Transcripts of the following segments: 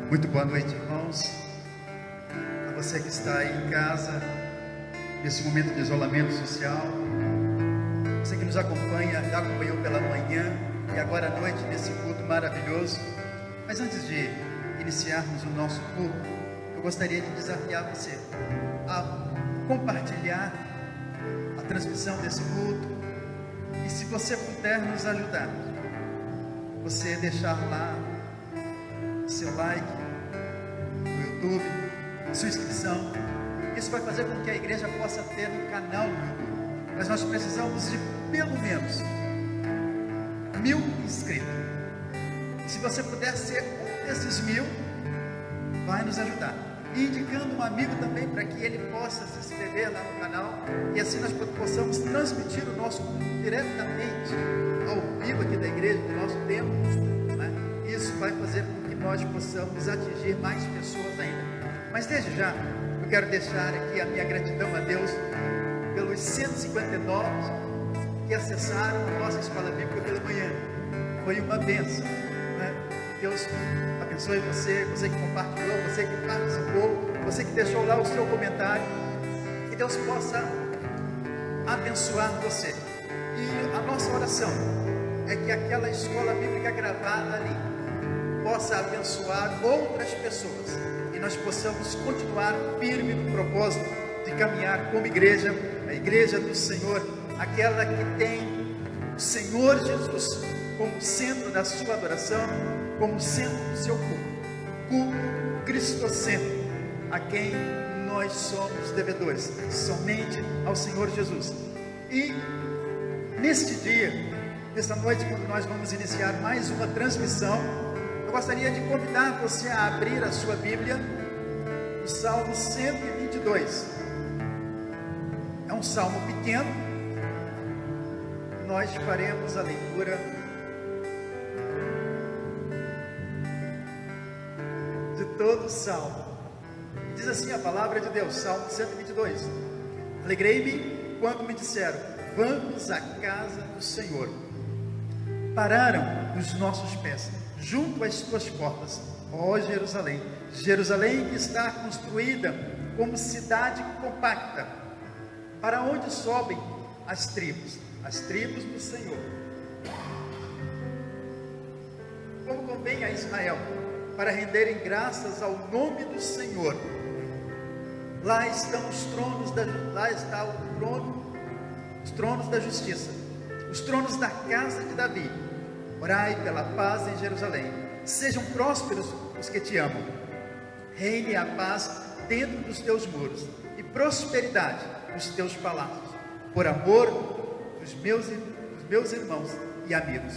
Muito boa noite, irmãos. A você que está aí em casa, nesse momento de isolamento social, você que nos acompanha, já acompanhou pela manhã e agora à noite nesse culto maravilhoso. Mas antes de iniciarmos o nosso culto, eu gostaria de desafiar você a compartilhar a transmissão desse culto e, se você puder nos ajudar, você deixar lá seu like no YouTube, sua inscrição. Isso vai fazer com que a igreja possa ter um canal no YouTube. Mas nós precisamos de pelo menos 1000 inscritos. Se você puder ser um desses 1000, vai nos ajudar. E indicando um amigo também para que ele possa se inscrever lá no canal, e assim nós possamos transmitir o nosso culto diretamente ao vivo aqui da igreja, do nosso templo, né? Isso vai fazer com que nós possamos atingir mais pessoas ainda. Mas desde já, eu quero deixar aqui a minha gratidão a Deus pelos 159 que acessaram a nossa escola bíblica pela manhã. Foi uma bênção, né? Deus abençoe você, você que compartilhou, você que participou, você que deixou lá o seu comentário. Que Deus possa abençoar você. E a nossa oração é que aquela escola bíblica gravada ali possa abençoar outras pessoas e nós possamos continuar firme no propósito de caminhar como igreja, a igreja do Senhor, aquela que tem o Senhor Jesus como centro da sua adoração, como centro do seu culto cristocêntrico, a quem nós somos devedores, somente ao Senhor Jesus. E neste dia, nesta noite, quando nós vamos iniciar mais uma transmissão, eu gostaria de convidar você a abrir a sua Bíblia no Salmo 122. É um salmo pequeno. Nós faremos a leitura de todo o salmo. Diz assim a palavra de Deus, Salmo 122. Alegrei-me quando me disseram: vamos à casa do Senhor. Pararam os nossos pés junto às tuas portas, ó Jerusalém, Jerusalém que está construída como cidade compacta, para onde sobem as tribos do Senhor. Como convém a Israel, para renderem graças ao nome do Senhor. Lá estão os tronos os tronos da justiça, os tronos da casa de Davi. Orai pela paz em Jerusalém. Sejam prósperos os que te amam. Reine a paz dentro dos teus muros e prosperidade nos teus palácios. Por amor dos meus irmãos e amigos,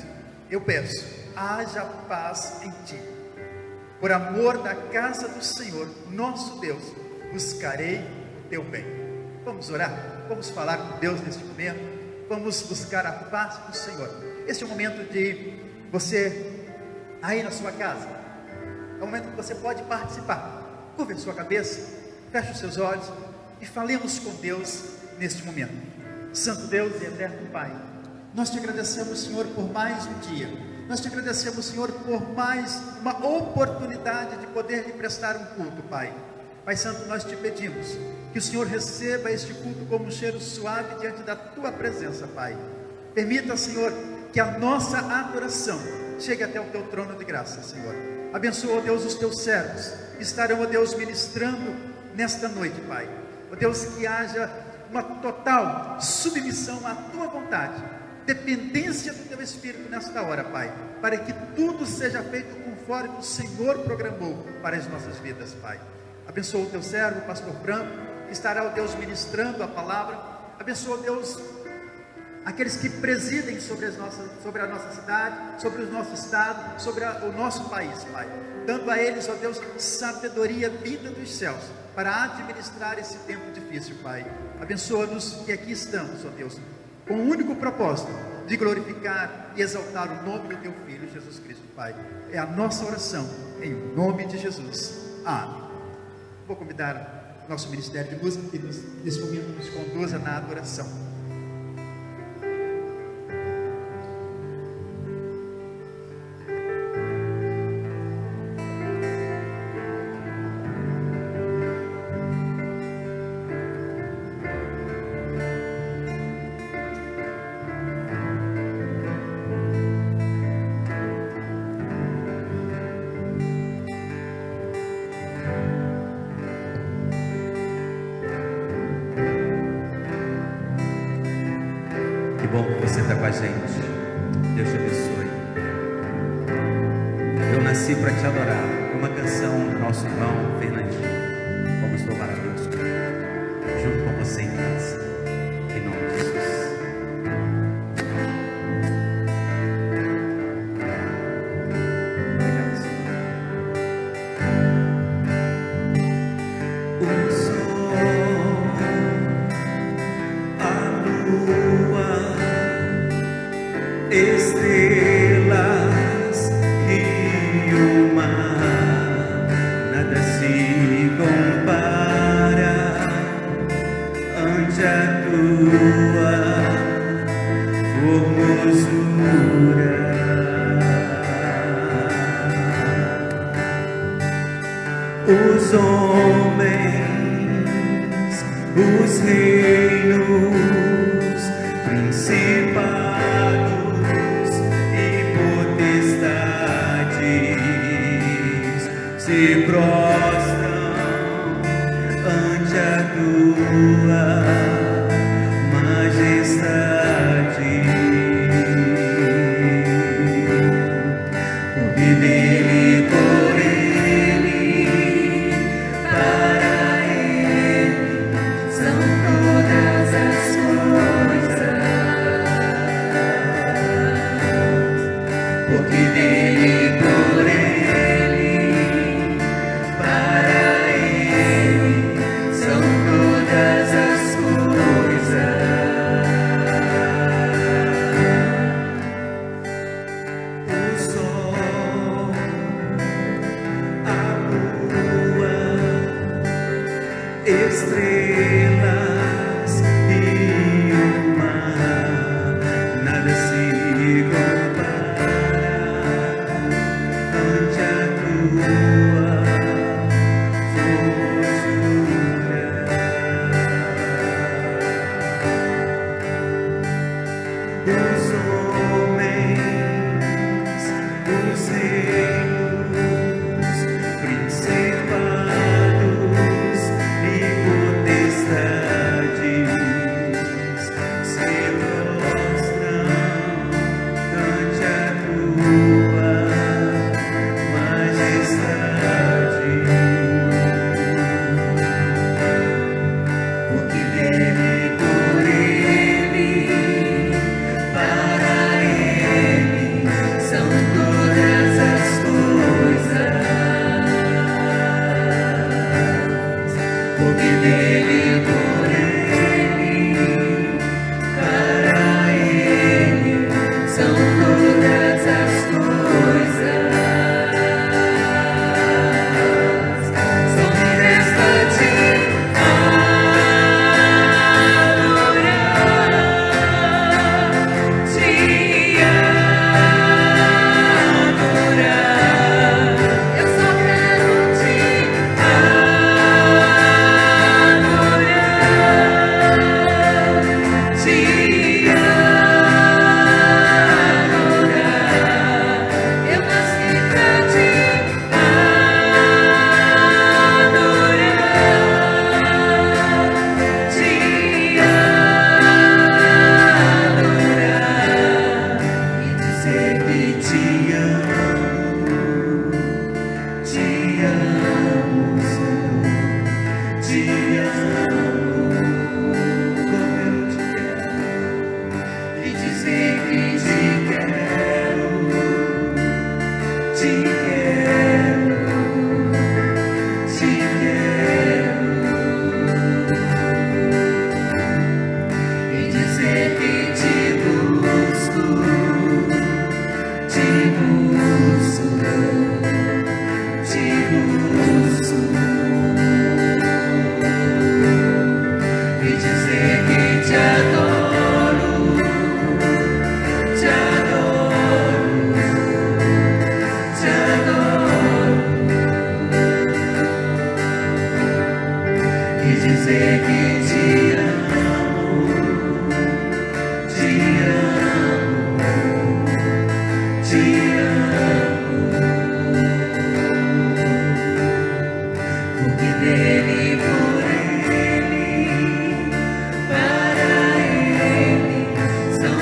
eu peço, haja paz em ti. Por amor da casa do Senhor, nosso Deus, buscarei teu bem. Vamos orar, vamos falar com Deus neste momento, vamos buscar a paz do Senhor. Este é o momento de você, aí na sua casa, é o momento que você pode participar. Curva a sua cabeça, feche os seus olhos e falemos com Deus neste momento. Santo Deus e eterno Pai, nós te agradecemos, Senhor, por mais um dia. Nós te agradecemos, Senhor, por mais uma oportunidade de poder lhe prestar um culto, Pai. Pai Santo, nós te pedimos que o Senhor receba este culto como um cheiro suave diante da tua presença, Pai. Permita, Senhor, que a nossa adoração chegue até o teu trono de graça, Senhor. Abençoa, ó Deus, os teus servos que estarão, ó Deus, ministrando nesta noite, Pai. Ó Deus, que haja uma total submissão à tua vontade, dependência do teu Espírito nesta hora, Pai, para que tudo seja feito conforme o Senhor programou para as nossas vidas, Pai. Abençoa o teu servo, o pastor Branco, que estará, ó Deus, ministrando a palavra. Abençoa, ó Deus, aqueles que presidem sobre a nossa cidade, sobre o nosso estado, sobre o nosso país, Pai, dando a eles, ó Deus, sabedoria vinda dos céus, para administrar esse tempo difícil, Pai. Abençoa-nos que aqui estamos, ó Deus, com o único propósito de glorificar e exaltar o nome do teu Filho, Jesus Cristo, Pai. É a nossa oração, em nome de Jesus. Amém. Vou convidar o nosso Ministério de Música que nesse momento nos conduza na adoração. bom que você está com a gente. Deus te abençoe. Eu nasci para te adorar. É uma canção do nosso irmão Fernandinho. Vamos louvar a Deus junto com você em casa. Em nome de Jesus. Obrigado, Senhor. O sol, a lua, estrelas e o mar, nada se compara ante a tua formosura. Os homens, os reinos, principados e potestades se prostram ante a tua majestade. Porque dele, por ele, para ele são todas as coisas. Porque dele, por ele, para ele são todas as coisas. O sol, a lua, estrelas e o mar, nada se compara ante a tua formosura. Os homens, os reinos, principados e potestades se prostram ante a tua majestade. Porque dele, por ele, para ele são todas as coisas. Porque dele, por ele, para ele são todas as coisas. Só me resta te dizer que te amo, te amo, te amo. Porque dele, por ele, para ele são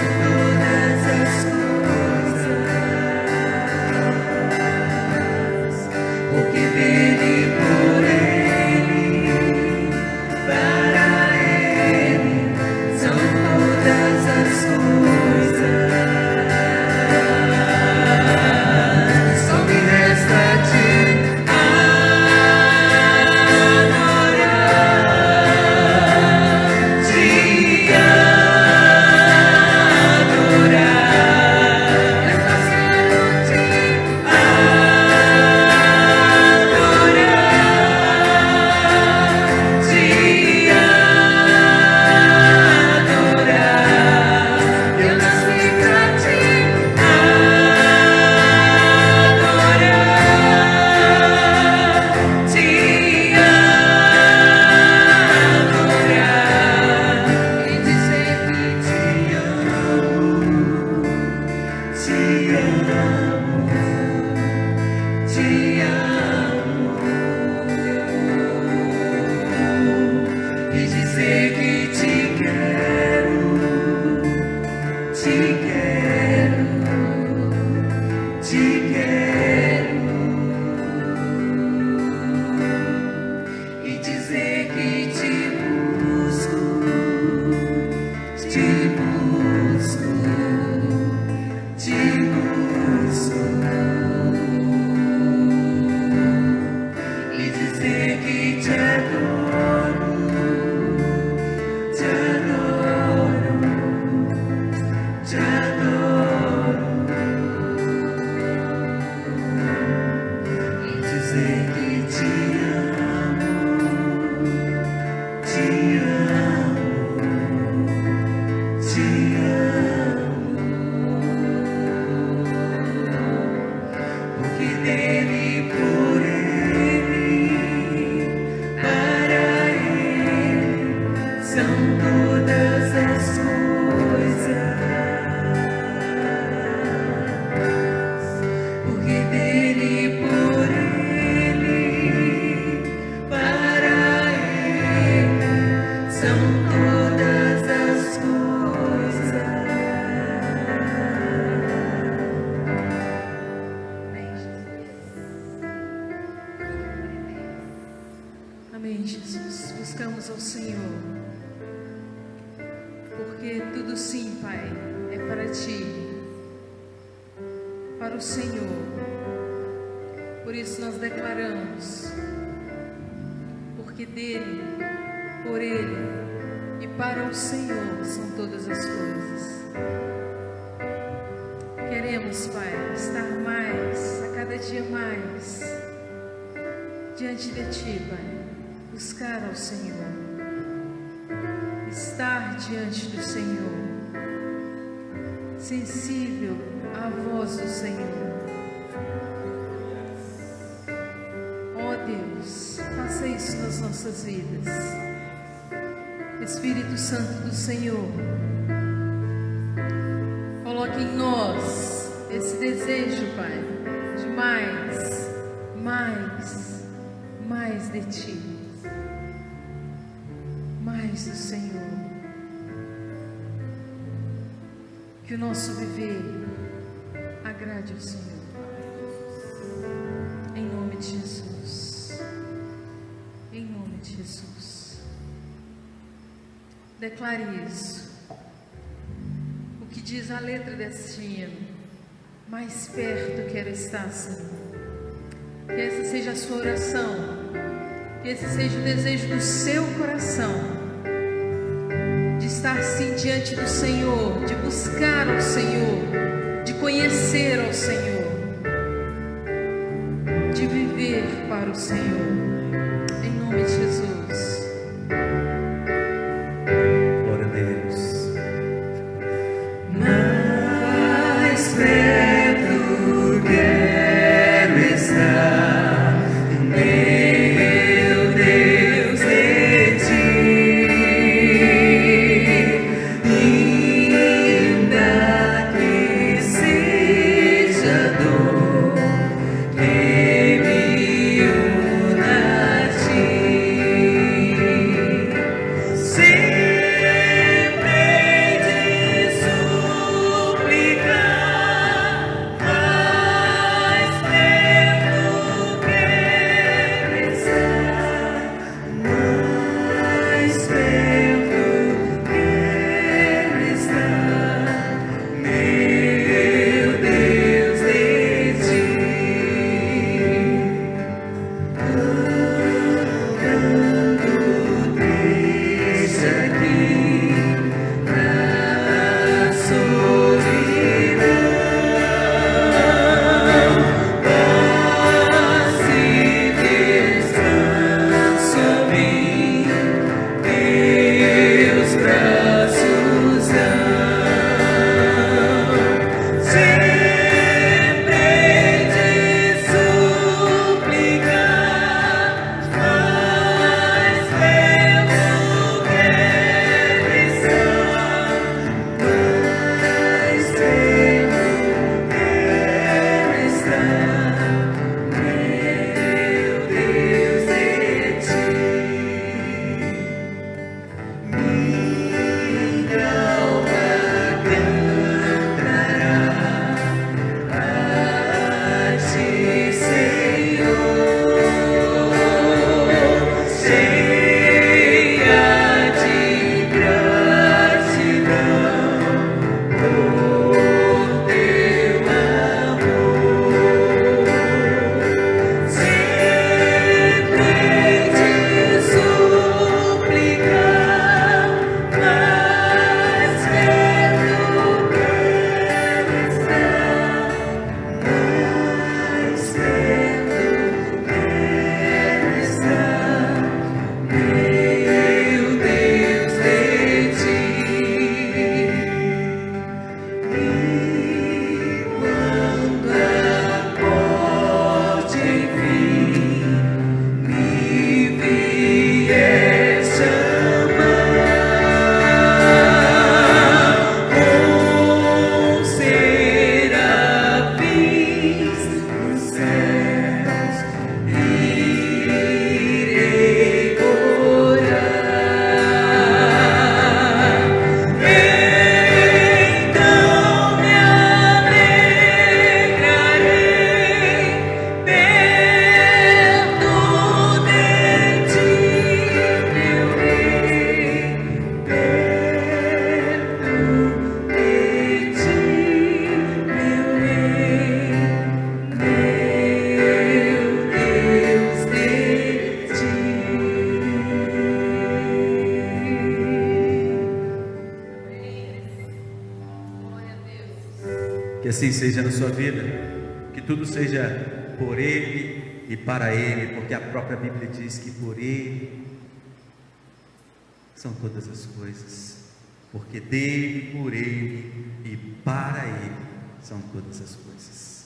Amém, Jesus. Buscamos ao Senhor, porque tudo sim, Pai, é para Ti, para o Senhor. Por isso nós declaramos, porque dele, por Ele e para o Senhor são todas as coisas. Queremos, Pai, estar mais, a cada dia mais, diante de Ti, Pai. Buscar ao Senhor, estar diante do Senhor, sensível à voz do Senhor. Ó Deus, faça isso nas nossas vidas. Espírito Santo do Senhor, coloque em nós esse desejo, Pai, de mais, mais, mais de Ti. Mais do Senhor, que o nosso viver agrade ao Senhor, em nome de Jesus, em nome de Jesus. Declare isso, o que diz a letra desse hino: mais perto quero estar, Senhor. Que essa seja a sua oração, que esse seja o desejo do seu coração, estar sim diante do Senhor, de buscar ao Senhor, de conhecer ao Senhor, de viver para o Senhor, em nome de Jesus. Glória a Deus. Mais perto quero estar, meu Deus, de Ti. assim seja na sua vida, que tudo seja por Ele e para Ele, porque a própria Bíblia diz que por Ele são todas as coisas, porque dele, por Ele e para Ele são todas as coisas.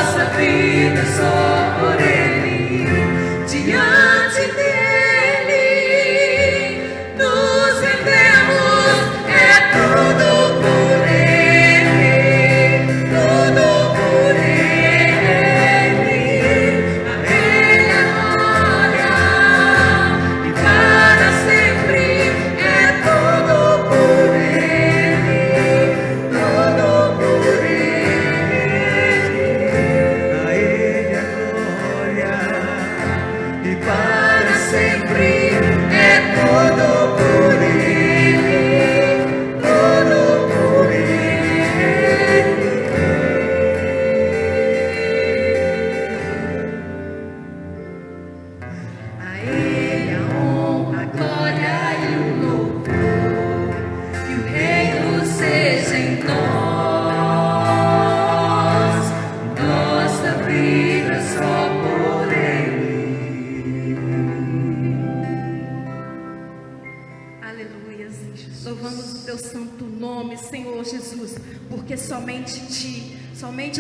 Vida só por Ele. Jesus, porque somente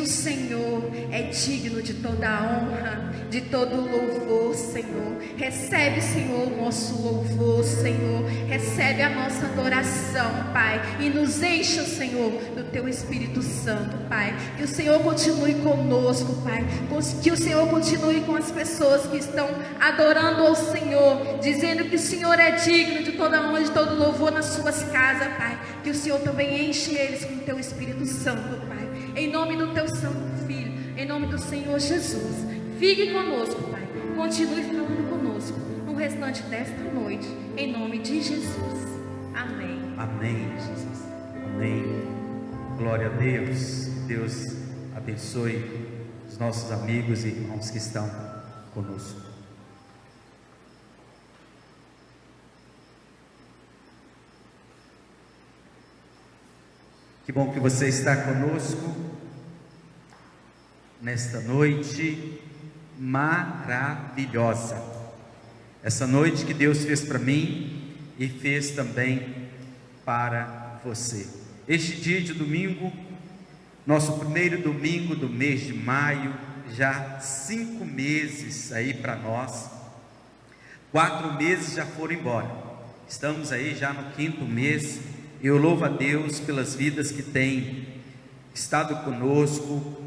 o Senhor é digno de toda a honra, de todo o louvor, Senhor. Recebe, Senhor, o nosso louvor, Senhor. Recebe a nossa adoração, Pai. E nos encha, Senhor, do Teu Espírito Santo, Pai. Que o Senhor continue conosco, Pai. Que o Senhor continue com as pessoas que estão adorando ao Senhor, dizendo que o Senhor é digno de toda a honra, de todo o louvor nas suas casas, Pai. Que o Senhor também enche eles com o Teu Espírito Santo, Pai. Em nome do Teu Santo Filho, em nome do Senhor Jesus, fique conosco, Pai. Continue falando conosco no restante desta noite, em nome de Jesus. Amém. Amém, Jesus. Amém. Glória a Deus. Deus abençoe os nossos amigos e irmãos que estão conosco. Que bom que você está conosco nesta noite maravilhosa. Essa noite que Deus fez para mim e fez também para você. Este dia de domingo, nosso primeiro domingo do mês de maio, já 5 meses aí para nós. 4 meses já foram embora. Estamos aí já no 5º mês. Eu louvo a Deus pelas vidas que têm estado conosco,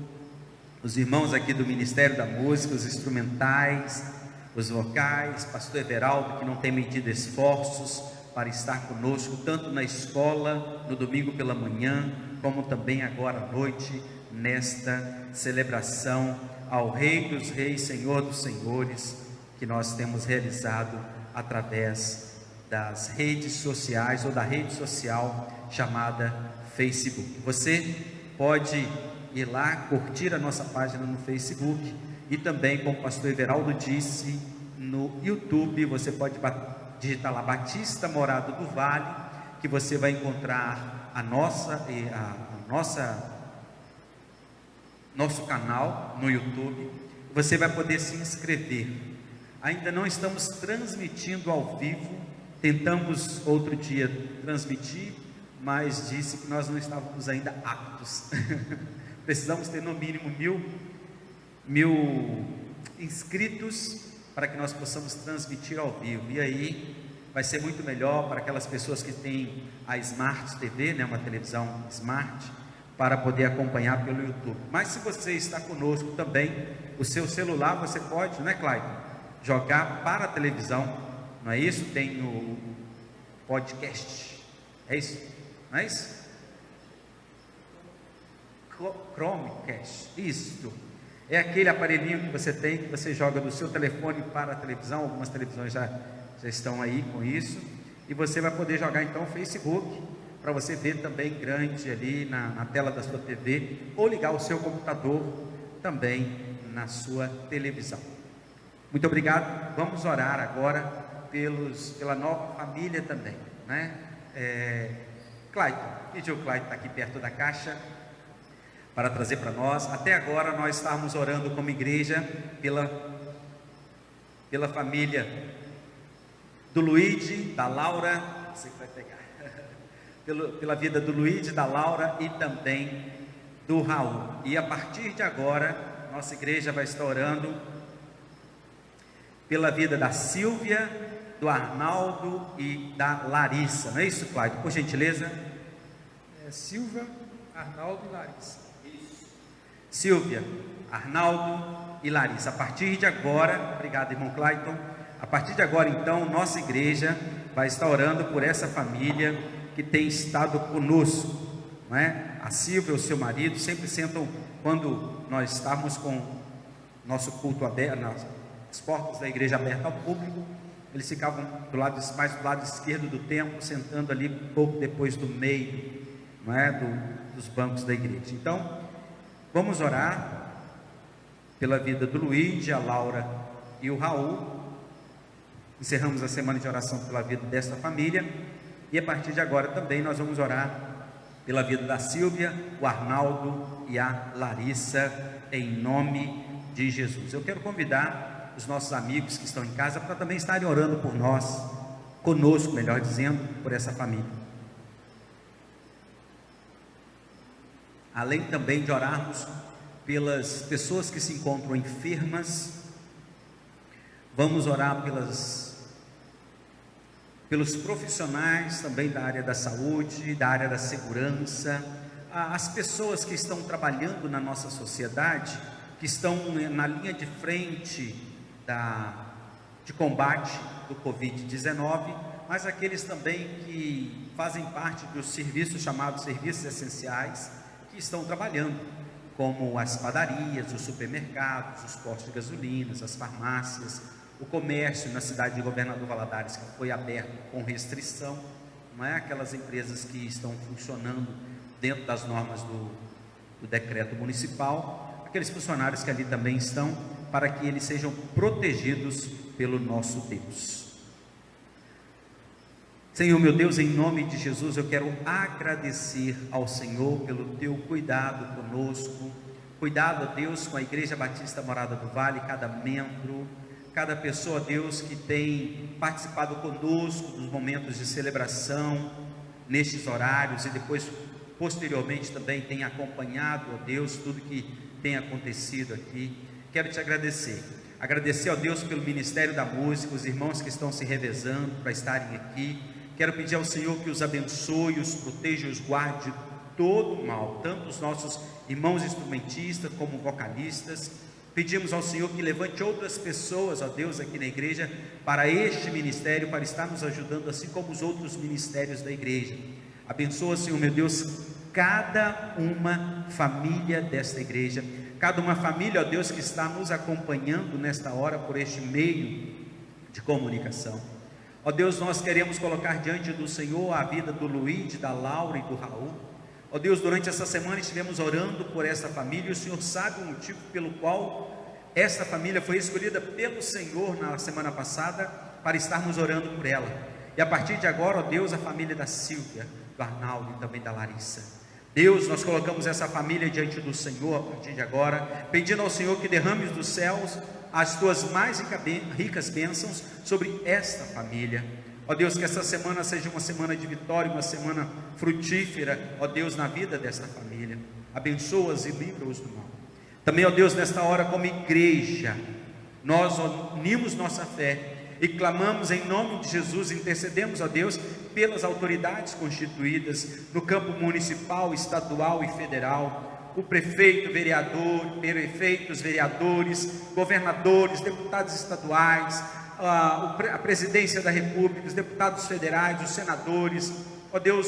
os irmãos aqui do Ministério da Música, os instrumentais, os vocais, pastor Everaldo, que não tem medido esforços para estar conosco, tanto na escola, no domingo pela manhã, como também agora à noite, nesta celebração ao Rei dos Reis, Senhor dos Senhores, que nós temos realizado através das redes sociais, ou da rede social chamada Facebook. Você pode ir lá, curtir a nossa página no Facebook, e também, como o pastor Everaldo disse, no YouTube, você pode digitar lá Batista Morado do Vale, que você vai encontrar nosso canal no YouTube. Você vai poder se inscrever. Ainda não estamos transmitindo ao vivo. Tentamos outro dia transmitir, mas disse que nós não estávamos ainda aptos. Precisamos ter no mínimo mil inscritos para que nós possamos transmitir ao vivo. E aí vai ser muito melhor para aquelas pessoas que têm a Smart TV, né, uma televisão Smart, para poder acompanhar pelo YouTube. Mas se você está conosco também, o seu celular você pode, né, Clayton, jogar para a televisão. Não é isso? Tem o podcast. É isso? Não é isso? Chromecast. Isso. É aquele aparelhinho que você tem, que você joga do seu telefone para a televisão. Algumas televisões já estão aí com isso. E você vai poder jogar então o Facebook, para você ver também grande ali na tela da sua TV, ou ligar o seu computador também na sua televisão. Muito obrigado. Vamos orar agora pela nova família também, né? Clayton, pediu o Clayton, está aqui perto da caixa, para trazer para nós. Até agora nós estávamos orando como igreja pela família do Luigi, da Laura, você que vai pegar, pela vida do Luigi, da Laura e também do Raul. E a partir de agora, nossa igreja vai estar orando pela vida da Silvia, do Arnaldo e da Larissa. Não é isso, Cláudio? Por gentileza. Silvia, Arnaldo e Larissa. Isso. Silvia, Arnaldo e Larissa. A partir de agora, obrigado, irmão Clayton. A partir de agora, então, nossa igreja vai estar orando por essa família que tem estado conosco, não é? A Silvia e o seu marido sempre sentam, quando nós estamos com nosso culto aberto, as portas da igreja abertas ao público, eles ficavam mais do lado esquerdo do templo, sentando ali um pouco depois do meio, não é? Dos bancos da igreja. Então, vamos orar pela vida do Luigi, a Laura e o Raul. Encerramos a semana de oração pela vida desta família, e a partir de agora também nós vamos orar pela vida da Silvia, o Arnaldo e a Larissa, em nome de Jesus. Eu quero convidar os nossos amigos que estão em casa para também estarem orando por nós, conosco, melhor dizendo, por essa família. além também de orarmos pelas pessoas que se encontram enfermas, vamos orar pelos profissionais também da área da saúde, da área da segurança, as pessoas que estão trabalhando na nossa sociedade, que estão na linha de frente de combate do Covid-19, mas aqueles também que fazem parte dos serviços chamados serviços essenciais, que estão trabalhando, como as padarias, os supermercados, os postos de gasolinas, as farmácias, o comércio na cidade de Governador Valadares, que foi aberto com restrição, não é? Aquelas empresas que estão funcionando dentro das normas do decreto municipal, aqueles funcionários que ali também estão, para que eles sejam protegidos pelo nosso Deus. Senhor meu Deus, em nome de Jesus, eu quero agradecer ao Senhor pelo teu cuidado conosco, cuidado, ó Deus, com a Igreja Batista Morada do Vale, cada membro, cada pessoa, Deus, que tem participado conosco dos momentos de celebração, nestes horários, e depois, posteriormente, também tem acompanhado, ó Deus, tudo que tem acontecido aqui. Quero te agradecer, ó Deus, pelo Ministério da Música, os irmãos que estão se revezando para estarem aqui. Quero pedir ao Senhor que os abençoe, os proteja, os guarde de todo o mal, tanto os nossos irmãos instrumentistas como vocalistas. Pedimos ao Senhor que levante outras pessoas, ó Deus, aqui na igreja, para este ministério, para estar nos ajudando, assim como os outros ministérios da igreja. Abençoa, Senhor meu Deus, cada uma família desta igreja, cada uma família, ó Deus, que está nos acompanhando nesta hora por este meio de comunicação. Ó Deus, nós queremos colocar diante do Senhor a vida do Luiz, da Laura e do Raul. Ó Deus, durante essa semana estivemos orando por essa família, e o Senhor sabe o motivo pelo qual esta família foi escolhida pelo Senhor na semana passada, para estarmos orando por ela. E a partir de agora, ó Deus, a família da Silvia, do Arnaldo e também da Larissa. Deus, nós colocamos essa família diante do Senhor a partir de agora, pedindo ao Senhor que derrames dos céus as tuas mais ricas bênçãos sobre esta família. Ó Deus, que essa semana seja uma semana de vitória, uma semana frutífera, ó Deus, na vida desta família. Abençoa-os e livra-os do mal. Também, ó Deus, nesta hora, como igreja, nós unimos nossa fé e clamamos em nome de Jesus, intercedemos, ó Deus, pelas autoridades constituídas no campo municipal, estadual e federal, o prefeito, vereador, prefeitos, vereadores, governadores, deputados estaduais, a presidência da República, os deputados federais, os senadores, ó Deus,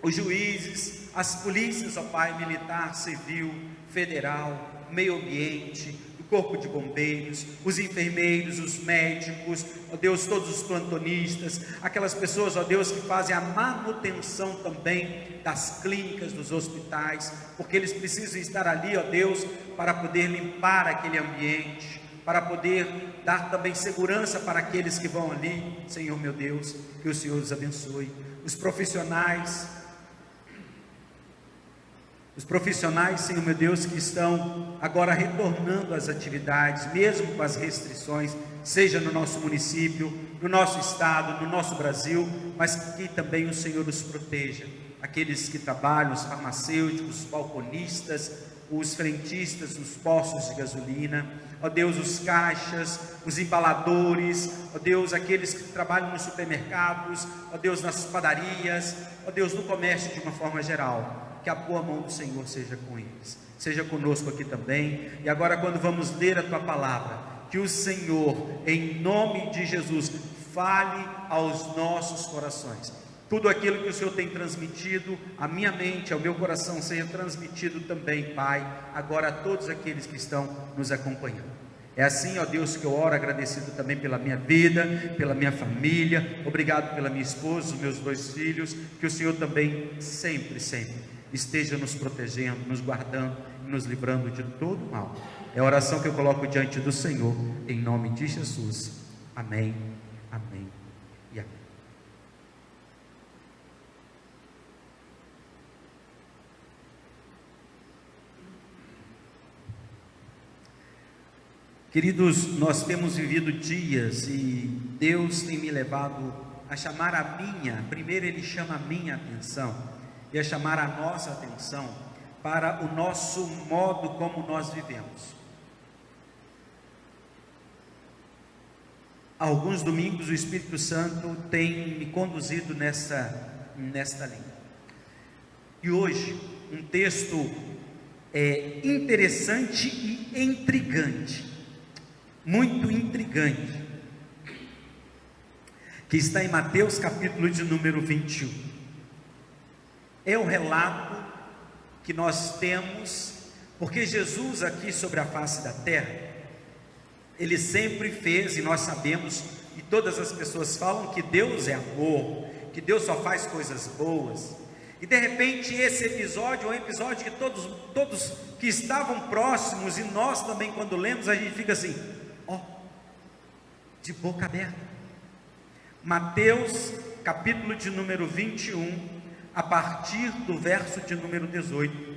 os juízes, as polícias, ó Pai, militar, civil, federal, meio ambiente, o corpo de bombeiros, os enfermeiros, os médicos, ó Deus, todos os plantonistas, aquelas pessoas, ó Deus, que fazem a manutenção também das clínicas, dos hospitais, porque eles precisam estar ali, ó Deus, para poder limpar aquele ambiente, para poder dar também segurança para aqueles que vão ali. Senhor meu Deus, que o Senhor os abençoe. Os profissionais, Senhor meu Deus, que estão agora retornando às atividades, mesmo com as restrições, seja no nosso município, no nosso estado, no nosso Brasil, mas que também o Senhor os proteja. Aqueles que trabalham, os farmacêuticos, os balconistas, os frentistas dos postos de gasolina, ó Deus, os caixas, os embaladores, ó Deus, aqueles que trabalham nos supermercados, ó Deus, nas padarias, ó Deus, no comércio de uma forma geral, que a boa mão do Senhor seja com eles, seja conosco aqui também. E agora, quando vamos ler a Tua Palavra, que o Senhor, em nome de Jesus, fale aos nossos corações. Tudo aquilo que o Senhor tem transmitido à minha mente, ao meu coração, seja transmitido também, Pai, agora a todos aqueles que estão nos acompanhando. É assim, ó Deus, que eu oro, agradecido também pela minha vida, pela minha família, obrigado pela minha esposa, os meus 2 filhos, que o Senhor também sempre esteja nos protegendo, nos guardando e nos livrando de todo o mal. É a oração que eu coloco diante do Senhor, em nome de Jesus. Amém, amém e amém. Queridos, nós temos vivido dias e Deus tem me levado a chamar primeiro Ele chama a minha atenção e a chamar a nossa atenção para o nosso modo como nós vivemos. Há alguns domingos o Espírito Santo tem me conduzido nesta linha. E hoje, um texto interessante e intrigante, muito intrigante, que está em Mateus capítulo de número 21. É o relato que nós temos, porque Jesus aqui sobre a face da terra, Ele sempre fez, e nós sabemos, e todas as pessoas falam que Deus é amor, que Deus só faz coisas boas, e de repente esse episódio é um episódio que todos que estavam próximos, e nós também quando lemos, a gente fica assim, de boca aberta. Mateus capítulo de número 21, a partir do verso de número 18.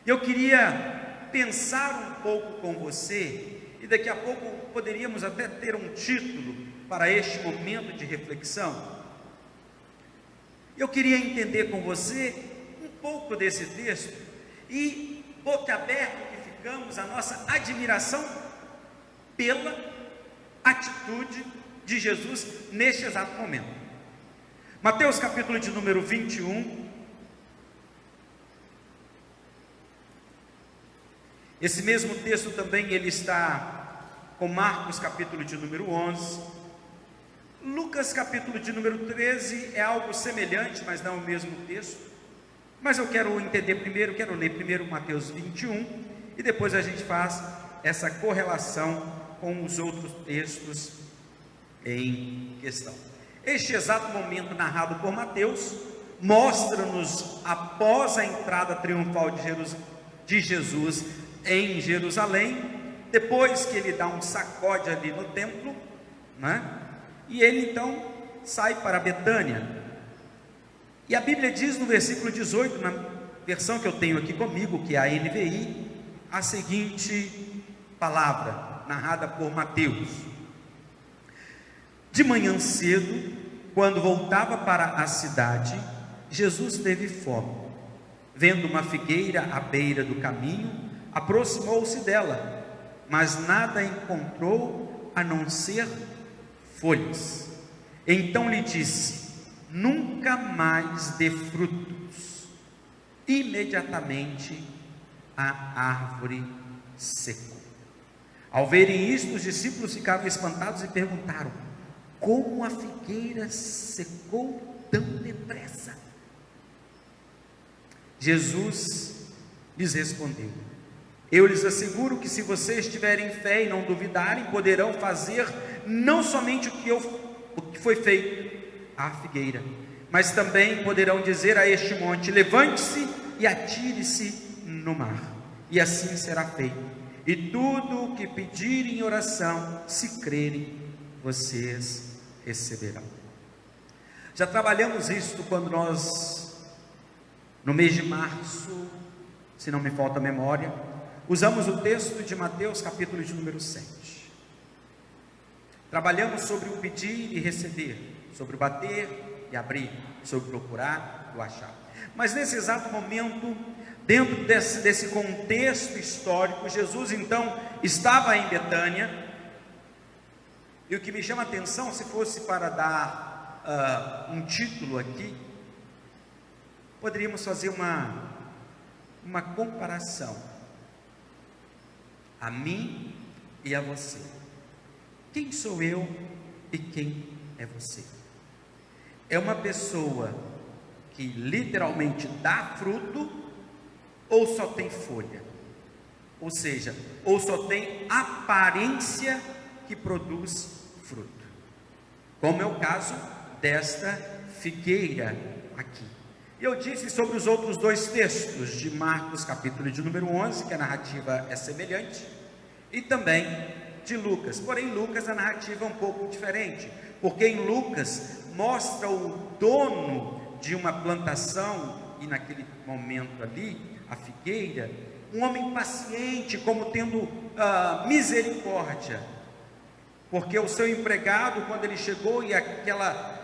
Eu queria pensar um pouco com você, e daqui a pouco poderíamos até ter um título para este momento de reflexão. Eu queria entender com você um pouco desse texto, e boca aberta que ficamos a nossa admiração pela atitude de Jesus neste exato momento. Mateus capítulo de número 21. Esse mesmo texto também ele está com Marcos capítulo de número 11. Lucas capítulo de número 13 é algo semelhante, mas não o mesmo texto. Mas eu quero entender primeiro, quero ler primeiro Mateus 21 e depois a gente faz essa correlação com os outros textos em questão. Este exato momento narrado por Mateus mostra-nos após a entrada triunfal de Jesus em Jerusalém, depois que ele dá um sacode ali no templo, né? E ele então sai para Betânia. E a Bíblia diz no versículo 18, na versão que eu tenho aqui comigo, que é a NVI, a seguinte palavra, narrada por Mateus: de manhã cedo, quando voltava para a cidade, Jesus teve fome. Vendo uma figueira à beira do caminho, aproximou-se dela, mas nada encontrou a não ser folhas. Então lhe disse: nunca mais dê frutos. Imediatamente a árvore secou. Ao verem isto, os discípulos ficaram espantados e perguntaram: como a figueira secou tão depressa? Jesus lhes respondeu: eu lhes asseguro que se vocês tiverem fé e não duvidarem, poderão fazer não somente o que foi feito à figueira, mas também poderão dizer a este monte: levante-se e atire-se no mar, e assim será feito. E tudo o que pedirem em oração, se crerem, vocês receberão. Já trabalhamos isso quando nós, no mês de março, se não me falta a memória, usamos o texto de Mateus capítulo de número 7. Trabalhamos sobre o pedir e receber, sobre o bater e abrir, sobre o procurar e o achar. Mas nesse exato momento, dentro desse contexto histórico, Jesus então estava em Betânia. E o que me chama a atenção, se fosse para dar um título aqui, poderíamos fazer uma comparação a mim e a você. Quem sou eu e quem é você? É uma pessoa que literalmente dá fruto, ou só tem folha? Ou seja, ou só tem aparência que produz fruto, como é o caso desta figueira aqui. Eu disse sobre os outros dois textos de Marcos capítulo de número 11, que a narrativa é semelhante, e também de Lucas. Porém, Lucas, a narrativa é um pouco diferente, porque em Lucas mostra o dono de uma plantação, e naquele momento ali, a figueira, um homem paciente, como tendo misericórdia, porque o seu empregado, quando ele chegou e aquela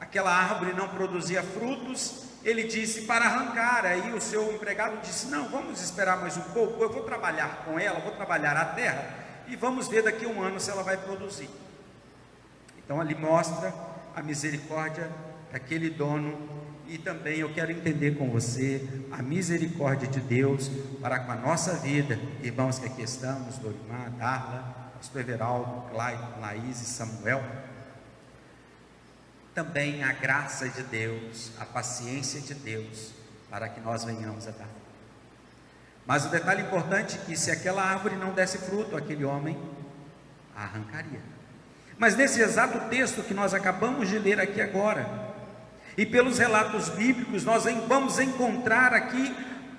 aquela árvore não produzia frutos, ele disse para arrancar. Aí o seu empregado disse: não, vamos esperar mais um pouco, eu vou trabalhar com ela, vou trabalhar a terra, e vamos ver daqui a um ano se ela vai produzir. Então ali mostra a misericórdia daquele dono. E também eu quero entender com você a misericórdia de Deus para com a nossa vida. Irmãos que aqui estamos, Dorimar, Darla, pastor Everaldo, Clayton, Laís e Samuel. Também a graça de Deus, a paciência de Deus, para que nós venhamos a dar. Mas o detalhe importante é que se aquela árvore não desse fruto, aquele homem a arrancaria. Mas nesse exato texto que nós acabamos de ler aqui agora, e pelos relatos bíblicos, nós vamos encontrar aqui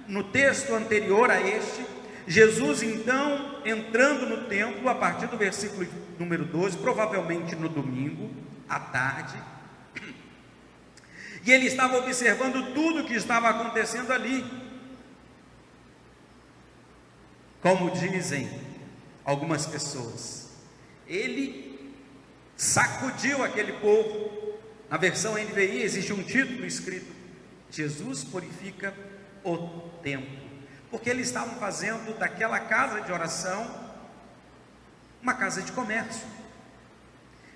no texto anterior a este, Jesus então entrando no templo, a partir do versículo número 12, provavelmente no domingo, à tarde, e ele estava observando tudo o que estava acontecendo ali. Como dizem algumas pessoas, ele sacudiu aquele povo. Na versão NVI existe um título escrito: Jesus purifica o templo, porque eles estavam fazendo daquela casa de oração uma casa de comércio.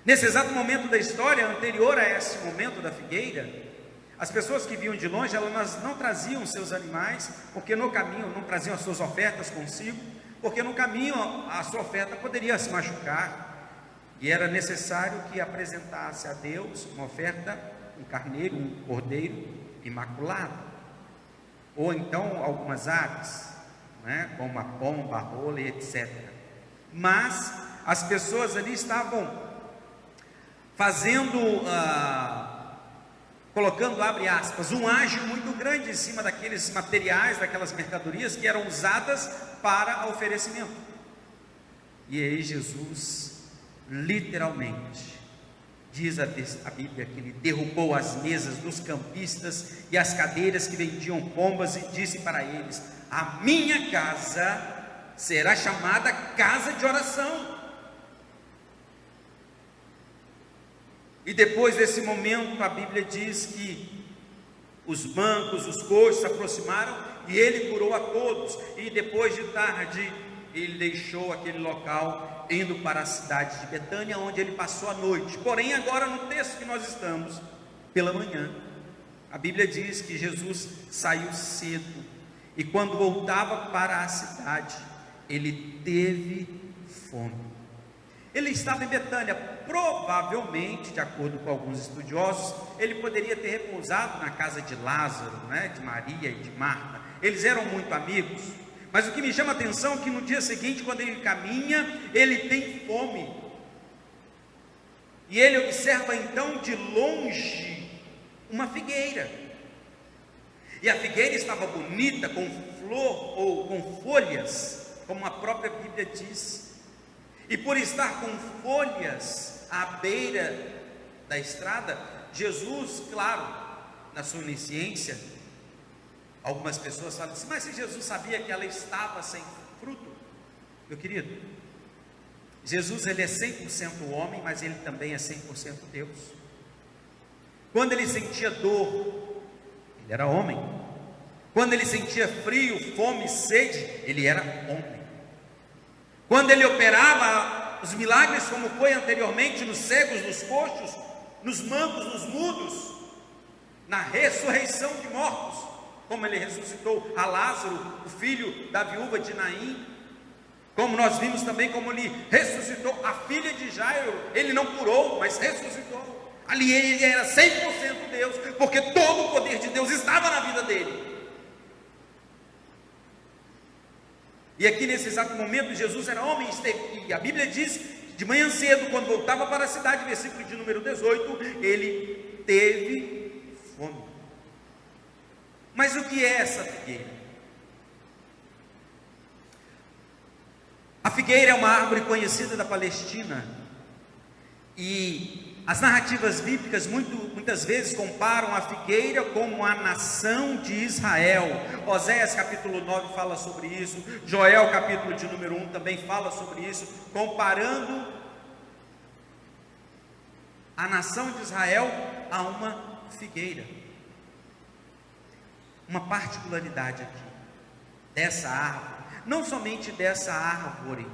Nesse exato momento da história, anterior a esse momento da figueira, as pessoas que vinham de longe, elas não traziam seus animais, porque no caminho não traziam as suas ofertas consigo, porque no caminho a sua oferta poderia se machucar. E era necessário que apresentasse a Deus uma oferta, um carneiro, um cordeiro imaculado, ou então algumas aves, né, como a pomba, a rola, etc. Mas as pessoas ali estavam fazendo, colocando, abre aspas, um ágio muito grande em cima daqueles materiais, daquelas mercadorias que eram usadas para oferecimento. E aí Jesus, literalmente, diz a Bíblia que ele derrubou as mesas dos campistas e as cadeiras que vendiam pombas e disse para eles: a minha casa será chamada casa de oração. E depois desse momento, a Bíblia diz que os bancos, os coxos se aproximaram e ele curou a todos. E depois de tarde, ele deixou aquele local, indo para a cidade de Betânia, onde ele passou a noite. Porém, agora no texto que nós estamos, pela manhã, a Bíblia diz que Jesus saiu cedo, e quando voltava para a cidade, ele teve fome. Ele estava em Betânia, provavelmente, de acordo com alguns estudiosos, ele poderia ter repousado na casa de Lázaro, né, de Maria e de Marta. Eles eram muito amigos. Mas o que me chama a atenção é que no dia seguinte, quando ele caminha, ele tem fome. E ele observa então de longe uma figueira. E a figueira estava bonita, com flor ou com folhas, como a própria Bíblia diz. E por estar com folhas à beira da estrada, Jesus, claro, na sua onisciência, algumas pessoas falam assim: mas se Jesus sabia que ela estava sem fruto? Meu querido, Jesus, ele é 100% homem, mas ele também é 100% Deus. Quando ele sentia dor, ele era homem. Quando ele sentia frio, fome, sede, ele era homem. Quando ele operava os milagres, como foi anteriormente, nos cegos, nos coxos, nos mancos, nos mudos, na ressurreição de mortos, como ele ressuscitou a Lázaro, o filho da viúva de Naim, como nós vimos também como ele ressuscitou a filha de Jairo. Ele não curou, mas ressuscitou. Ali ele era 100% Deus, porque todo o poder de Deus estava na vida dele. E aqui nesse exato momento, Jesus era homem, e a Bíblia diz que de manhã cedo, quando voltava para a cidade, versículo de número 18, ele teve fome. Mas o que é essa figueira? A figueira é uma árvore conhecida da Palestina, e as narrativas bíblicas muitas vezes comparam a figueira como a nação de Israel. Oséias capítulo 9 fala sobre isso, Joel capítulo de número 1 também fala sobre isso, comparando a nação de Israel a uma figueira. Uma particularidade aqui dessa árvore, não somente dessa árvore,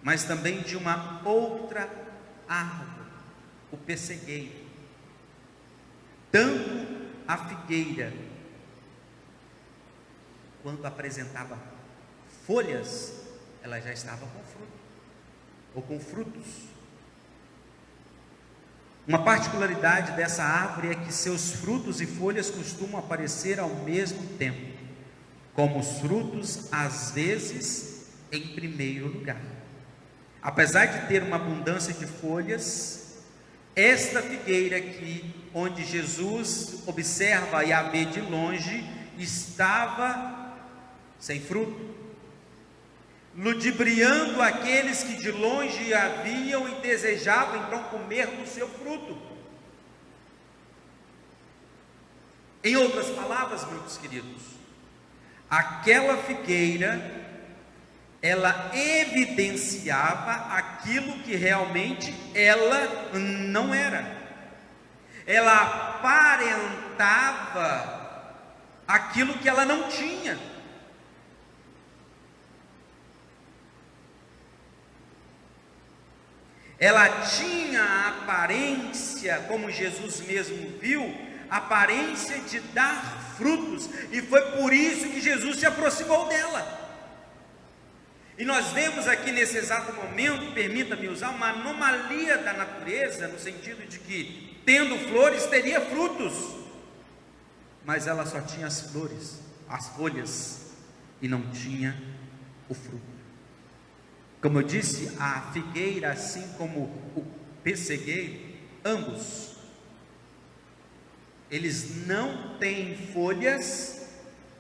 mas também de uma outra árvore, o pessegueiro. Tanto a figueira, quando apresentava folhas, ela já estava com fruto, ou com frutos. Uma particularidade dessa árvore é que seus frutos e folhas costumam aparecer ao mesmo tempo, como os frutos, às vezes, em primeiro lugar. Apesar de ter uma abundância de folhas, esta figueira aqui, onde Jesus observa e a vê de longe, estava sem fruto, ludibriando aqueles que de longe a viam e desejavam então comer do seu fruto. Em outras palavras, meus queridos, aquela figueira, ela evidenciava aquilo que realmente ela não era. Ela aparentava aquilo que ela não tinha. Ela tinha a aparência, como Jesus mesmo viu, a aparência de dar frutos, e foi por isso que Jesus se aproximou dela. E nós vemos aqui nesse exato momento, permita-me usar uma anomalia da natureza, no sentido de que, tendo flores, teria frutos, mas ela só tinha as flores, as folhas, e não tinha o fruto. Como eu disse, a figueira, assim como o pessegueiro, ambos, eles não têm folhas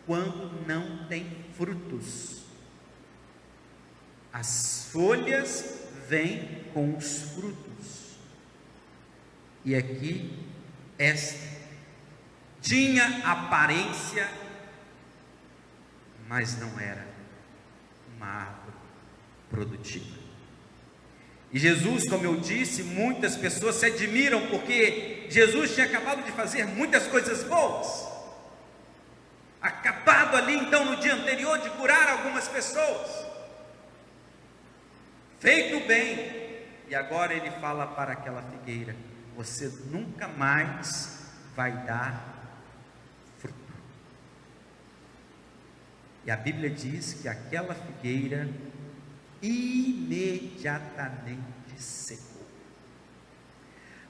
quando não têm frutos. As folhas vêm com os frutos. E aqui, esta tinha aparência, mas não era uma árvore produtiva. E Jesus, como eu disse, muitas pessoas se admiram porque Jesus tinha acabado de fazer muitas coisas boas, acabado ali então no dia anterior de curar algumas pessoas, feito bem, e agora ele fala para aquela figueira: você nunca mais vai dar fruto. E a Bíblia diz que aquela figueira imediatamente secou.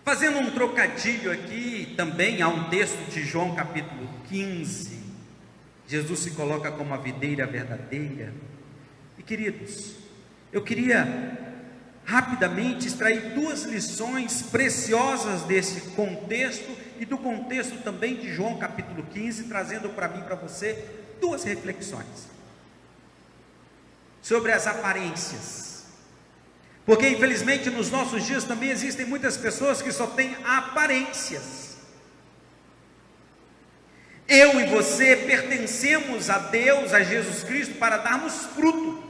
Fazendo um trocadilho aqui, também há um texto de João capítulo 15, Jesus se coloca como a videira verdadeira. E queridos, eu queria rapidamente extrair duas lições preciosas desse contexto e do contexto também de João capítulo 15, trazendo para mim e para você duas reflexões sobre as aparências, porque infelizmente nos nossos dias também existem muitas pessoas que só têm aparências. Eu e você pertencemos a Deus, a Jesus Cristo, para darmos fruto,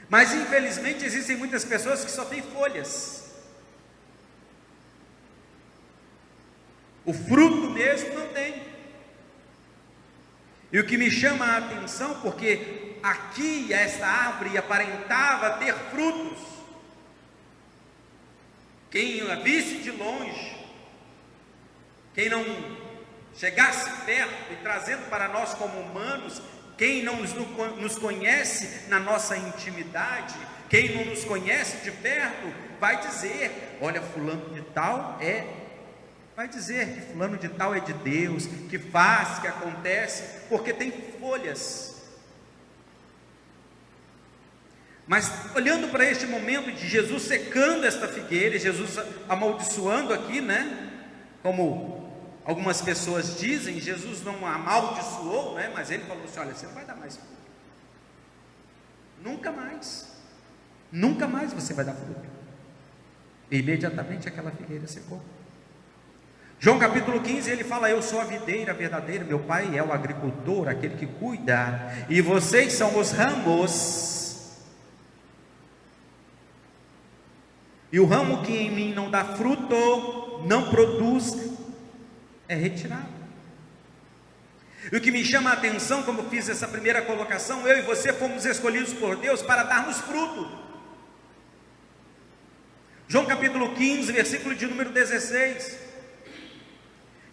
mas infelizmente existem muitas pessoas que só têm folhas, o fruto mesmo não tem. E o que me chama a atenção, porque aqui esta árvore aparentava ter frutos, quem a visse de longe, quem não chegasse perto e trazendo para nós como humanos, quem não nos conhece na nossa intimidade, quem não nos conhece de perto, vai dizer: olha, fulano de tal vai dizer que fulano de tal é de Deus, que faz, que acontece, porque tem folhas. Mas olhando para este momento de Jesus secando esta figueira, Jesus amaldiçoando aqui, né? Como algumas pessoas dizem, Jesus não amaldiçoou, né? Mas ele falou assim: olha, você não vai dar mais fruto. Nunca mais você vai dar fruto. E imediatamente aquela figueira secou. João capítulo 15, ele fala: eu sou a videira verdadeira, meu pai é o agricultor, aquele que cuida, e vocês são os ramos. E o ramo que em mim não dá fruto, não produz, é retirado. E o que me chama a atenção, como eu fiz essa primeira colocação, eu e você fomos escolhidos por Deus para darmos fruto. João capítulo 15, versículo de número 16.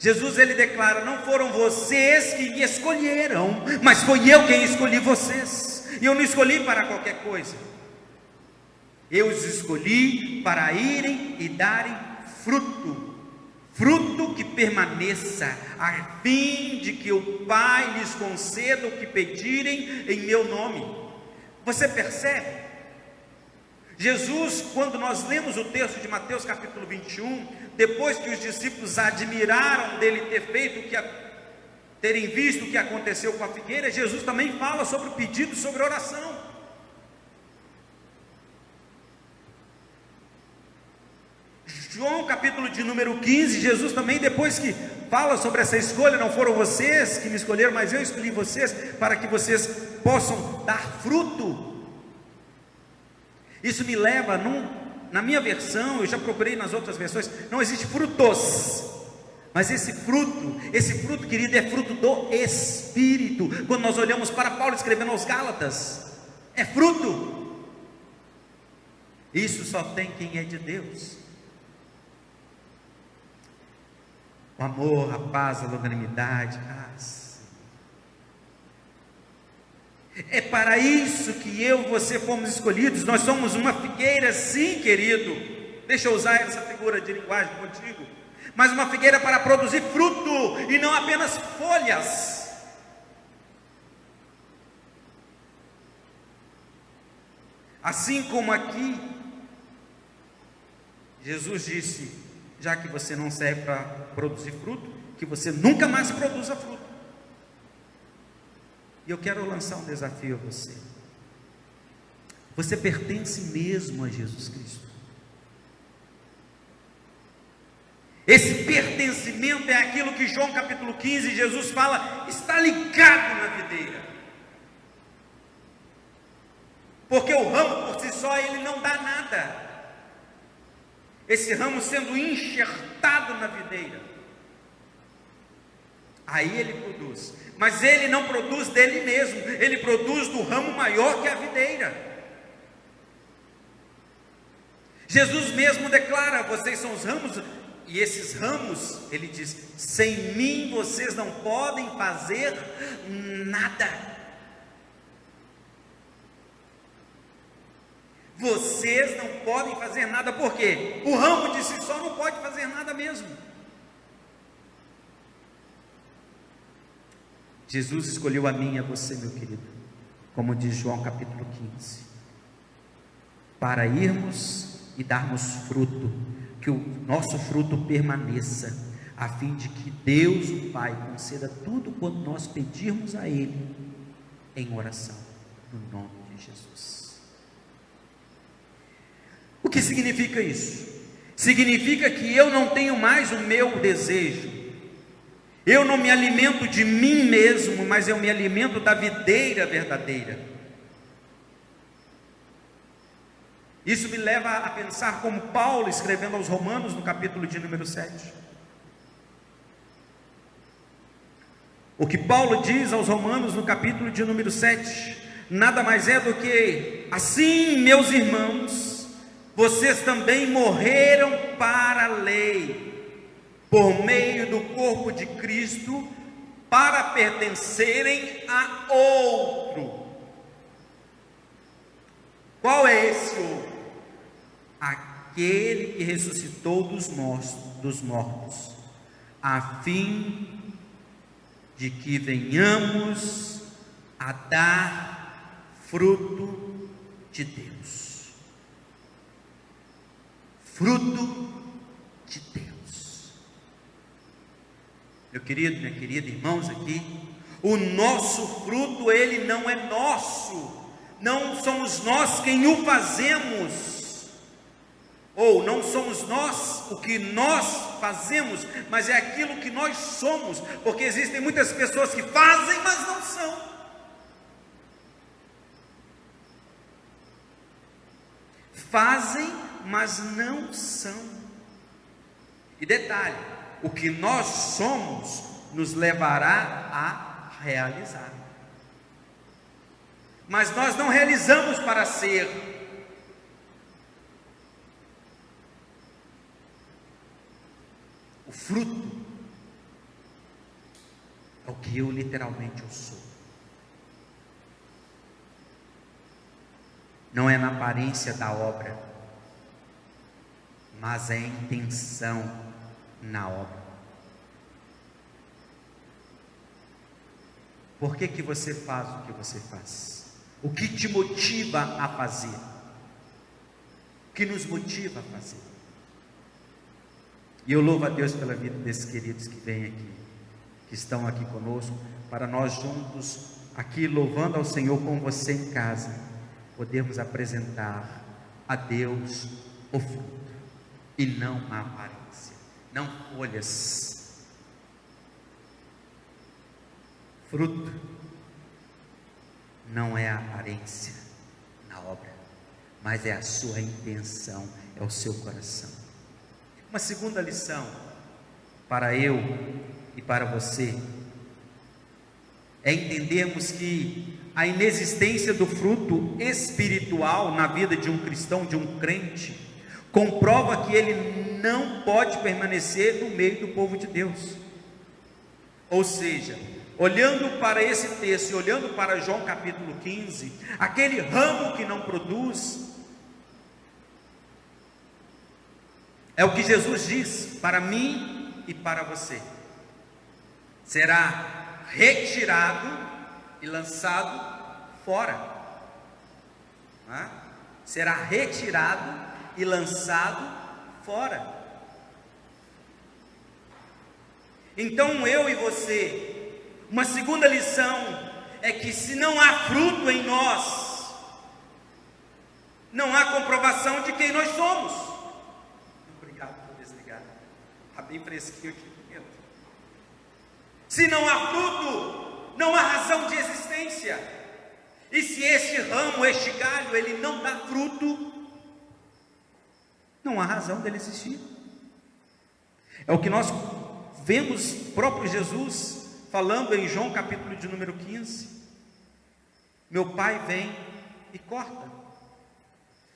Jesus ele declara: não foram vocês que me escolheram, mas foi eu quem escolhi vocês. E eu não escolhi para qualquer coisa. Eu os escolhi para irem e darem fruto, fruto que permaneça, a fim de que o Pai lhes conceda o que pedirem em meu nome. Você percebe? Jesus, quando nós lemos o texto de Mateus capítulo 21, depois que os discípulos admiraram dele terem visto o que aconteceu com a figueira, Jesus também fala sobre o pedido, sobre a oração. João capítulo de número 15, Jesus também, depois que fala sobre essa escolha, não foram vocês que me escolheram, mas eu escolhi vocês para que vocês possam dar fruto. Isso me leva, na minha versão, eu já procurei nas outras versões, não existe frutos, mas esse fruto, querido, é fruto do Espírito. Quando nós olhamos para Paulo escrevendo aos Gálatas, é fruto. Isso só tem quem é de Deus. O amor, a paz, a longanimidade, é para isso que eu e você fomos escolhidos. Nós somos uma figueira, sim, querido. Deixa eu usar essa figura de linguagem contigo. Mas uma figueira para produzir fruto e não apenas folhas. Assim como aqui, Jesus disse: já que você não serve para produzir fruto, que você nunca mais produza fruto. E eu quero lançar um desafio a você. Você pertence mesmo a Jesus Cristo? Esse pertencimento é aquilo que João capítulo 15, Jesus fala, está ligado na videira. Porque o ramo por si só, ele não dá nada. Esse ramo sendo enxertado na videira, aí ele produz. Mas ele não produz dele mesmo, ele produz do ramo maior que a videira. Jesus mesmo declara: vocês são os ramos, e esses ramos, ele diz: sem mim vocês não podem fazer nada. Vocês não podem fazer nada, por quê? O ramo de si só não pode fazer nada mesmo. Jesus escolheu a mim e a você, meu querido, como diz João capítulo 15, para irmos e darmos fruto, que o nosso fruto permaneça, a fim de que Deus, o Pai, conceda tudo quanto nós pedirmos a Ele em oração, no nome de Jesus. O que significa isso? Significa que eu não tenho mais o meu desejo. Eu não me alimento de mim mesmo, mas eu me alimento da videira verdadeira. Isso me leva a pensar como Paulo, escrevendo aos Romanos, no capítulo de número 7. O que Paulo diz aos Romanos, no capítulo de número 7, nada mais é do que: assim, meus irmãos, vocês também morreram para a lei, por meio do corpo de Cristo, para pertencerem a outro. Qual é esse outro? Aquele que ressuscitou dos mortos, a fim de que venhamos a dar fruto de Deus. Fruto de Deus. Meu querido, minha querida, irmãos aqui, o nosso fruto, ele não é nosso, não somos nós quem o fazemos, ou não somos nós o que nós fazemos, mas é aquilo que nós somos, porque existem muitas pessoas que fazem, mas não são. Fazem, mas não são. E detalhe, o que nós somos nos levará a realizar. Mas nós não realizamos para ser. O fruto é o que eu literalmente eu sou. Não é na aparência da obra, mas é a intenção na obra. Por que que você faz o que você faz? O que te motiva a fazer? O que nos motiva a fazer? E eu louvo a Deus pela vida desses queridos que vêm aqui, que estão aqui conosco, para nós juntos, aqui louvando ao Senhor com você em casa, podermos apresentar a Deus o fruto, e não a aparência, não folhas. Fruto não é a aparência na obra, mas é a sua intenção, é o seu coração. Uma segunda lição para eu e para você é entendermos que a inexistência do fruto espiritual na vida de um cristão, de um crente, comprova que ele não pode permanecer no meio do povo de Deus. Ou seja, olhando para esse texto e olhando para João capítulo 15, aquele ramo que não produz, é o que Jesus diz para mim e para você: será retirado e lançado fora. Será retirado e lançado fora. Então eu e você, uma segunda lição é que se não há fruto em nós, não há comprovação de quem nós somos. Obrigado por desligar, está bem fresquinho aqui dentro. Se não há fruto, não há razão de existência. E se este ramo, este galho, ele não dá fruto, não há razão dele existir. É o que nós vemos próprio Jesus falando em João capítulo de número 15. Meu pai vem e corta.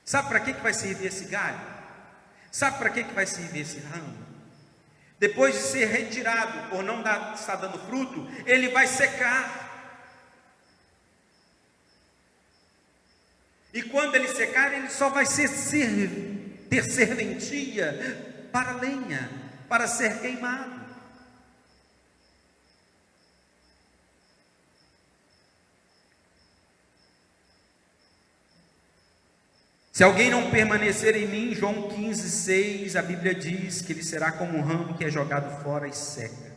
Sabe para que vai servir esse galho? Sabe para que vai servir esse ramo? Depois de ser retirado, por não estar dando fruto, ele vai secar. E quando ele secar, ele só vai ter serventia para lenha, para ser queimado. Se alguém não permanecer em mim, João 15:6, a Bíblia diz que ele será como um ramo que é jogado fora e seca.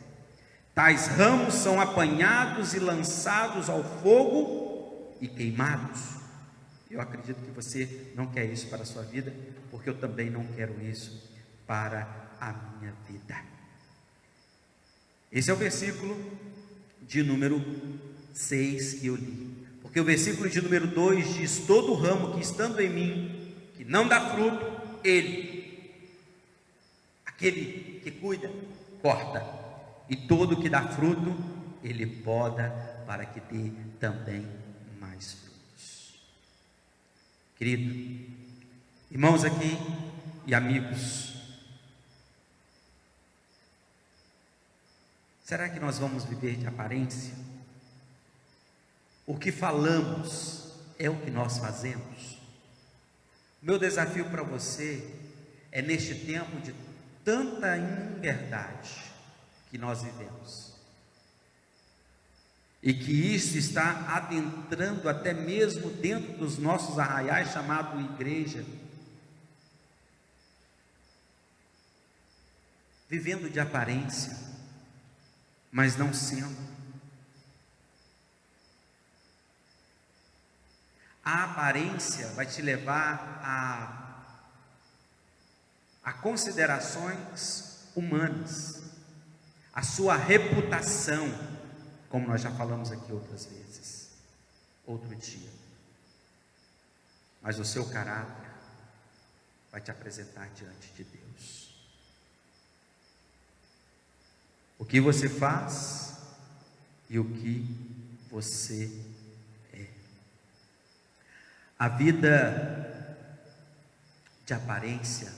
Tais ramos são apanhados e lançados ao fogo e queimados. Eu acredito que você não quer isso para a sua vida, porque eu também não quero isso para a minha vida. Esse é o versículo de número 6 que eu li. Porque o versículo de número 2 diz: todo ramo que estando em mim, que não dá fruto, aquele que cuida, corta, e todo que dá fruto, ele poda, para que dê também mais frutos. Querido, irmãos aqui e amigos, será que nós vamos viver de aparência? O que falamos é o que nós fazemos? O meu desafio para você é, neste tempo de tanta inverdade que nós vivemos, e que isso está adentrando até mesmo dentro dos nossos arraiais, chamado igreja, vivendo de aparência, mas não sendo. A aparência vai te levar a considerações humanas, a sua reputação, como nós já falamos aqui outras vezes, outro dia. Mas o seu caráter, vai te apresentar diante de Deus. O que você faz e o que você é. A vida de aparência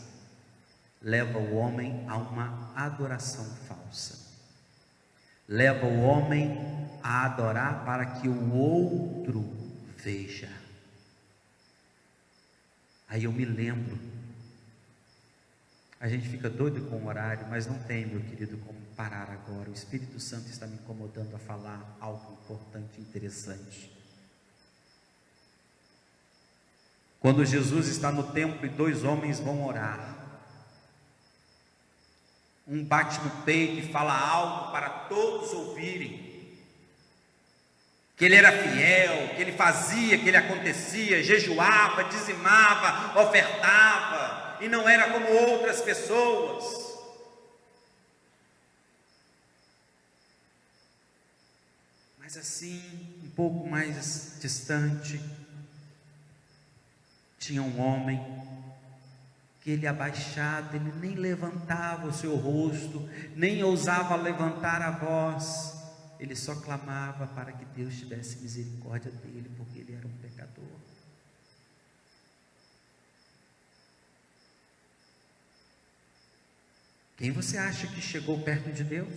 leva o homem a uma adoração falsa. Leva o homem a adorar para que o outro veja. Aí eu me lembro, a gente fica doido com o horário, mas não tem, meu querido, como parar agora. O Espírito Santo está me incomodando a falar algo importante e interessante. Quando Jesus está no templo e dois homens vão orar, um bate no peito e fala algo para todos ouvirem, que ele era fiel, que ele fazia, que ele acontecia, jejuava, dizimava, ofertava, e não era como outras pessoas. Mas assim, um pouco mais distante, tinha um homem que ele abaixado, ele nem levantava o seu rosto, nem ousava levantar a voz, ele só clamava para que Deus tivesse misericórdia dele, porque ele era um pecador. Quem você acha que chegou perto de Deus?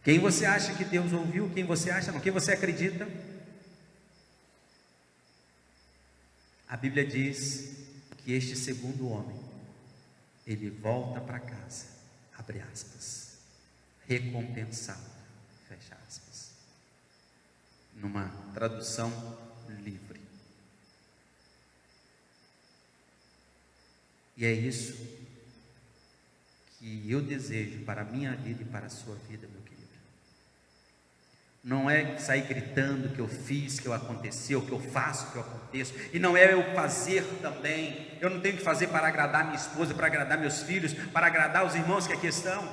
Quem você acha que Deus ouviu? Quem você acha? Não, quem você acredita? A Bíblia diz que este segundo homem, ele volta para casa, abre aspas, recompensado, fecha aspas, numa tradução livre. E é isso que eu desejo para a minha vida e para a sua vida, meu querido. Não é sair gritando que eu fiz, que eu aconteceu, que eu faço, que eu aconteço. E não é eu fazer também. Eu não tenho que fazer para agradar minha esposa, para agradar meus filhos, para agradar os irmãos que aqui estão.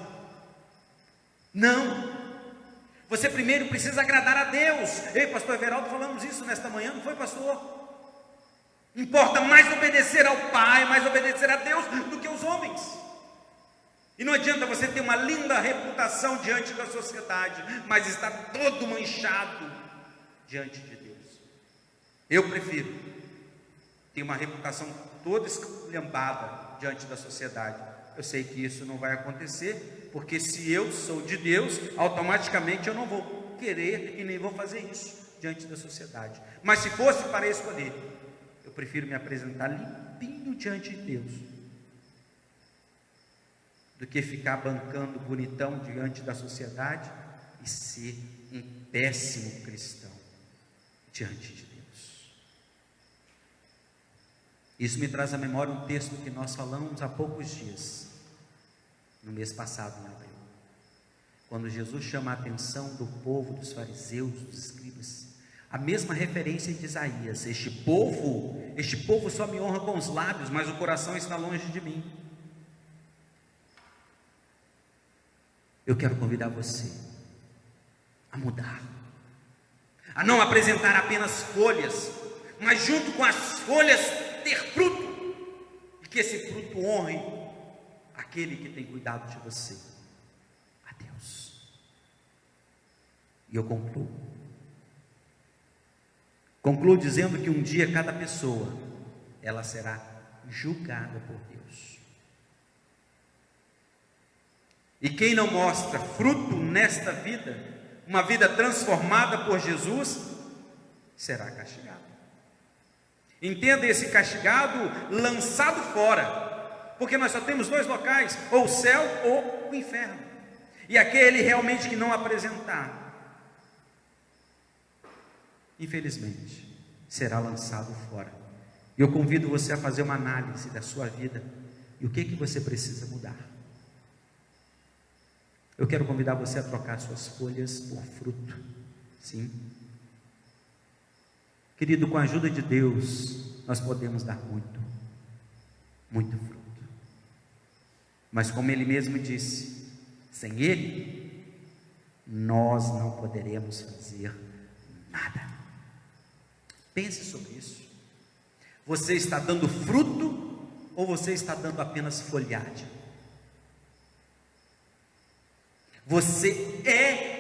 Não. Você primeiro precisa agradar a Deus. Eu e pastor Everaldo falamos isso nesta manhã, não foi, pastor? Importa mais obedecer ao Pai, mais obedecer a Deus do que aos homens. E não adianta você ter uma linda reputação diante da sociedade, mas estar todo manchado diante de Deus. Eu prefiro ter uma reputação toda esculhambada diante da sociedade. Eu sei que isso não vai acontecer, porque se eu sou de Deus, automaticamente eu não vou querer e nem vou fazer isso diante da sociedade. Mas se fosse para escolher, eu prefiro me apresentar limpinho diante de Deus, do que ficar bancando bonitão diante da sociedade e ser um péssimo cristão diante de Deus. Isso me traz à memória um texto que nós falamos há poucos dias, no mês passado, em abril, quando Jesus chama a atenção do povo, dos fariseus, dos escribas, a mesma referência de Isaías: este povo só me honra com os lábios, mas o coração está longe de mim. Eu quero convidar você a mudar, a não apresentar apenas folhas, mas junto com as folhas ter fruto, e que esse fruto honre aquele que tem cuidado de você, a Deus. E eu concluo dizendo que um dia cada pessoa, ela será julgada por Deus. E quem não mostra fruto nesta vida, uma vida transformada por Jesus, será castigado. Entenda, esse castigado lançado fora, porque nós só temos dois locais, ou o céu ou o inferno. E aquele realmente que não apresentar, infelizmente, será lançado fora. E eu convido você a fazer uma análise da sua vida e o que você precisa mudar. Eu quero convidar você a trocar suas folhas por fruto. Sim. Querido, com a ajuda de Deus, nós podemos dar muito, muito fruto. Mas como Ele mesmo disse, sem Ele, nós não poderemos fazer nada. Pense sobre isso. Você está dando fruto ou você está dando apenas folhagem? Você é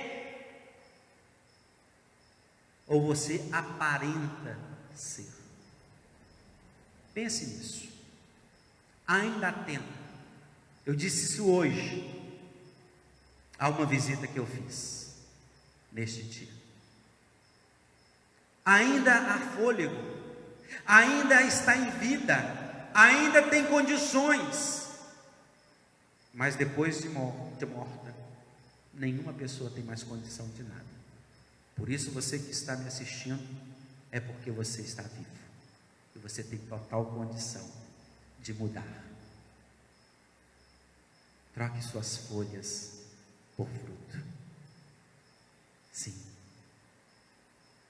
ou você aparenta ser? Pense nisso. Ainda há tempo. Eu disse isso hoje, a uma visita que eu fiz neste dia. Ainda há fôlego, ainda está em vida, ainda tem condições, mas depois de morta, nenhuma pessoa tem mais condição de nada. Por isso, você que está me assistindo, é porque você está vivo, e você tem total condição de mudar. Troque suas folhas por fruto. Sim,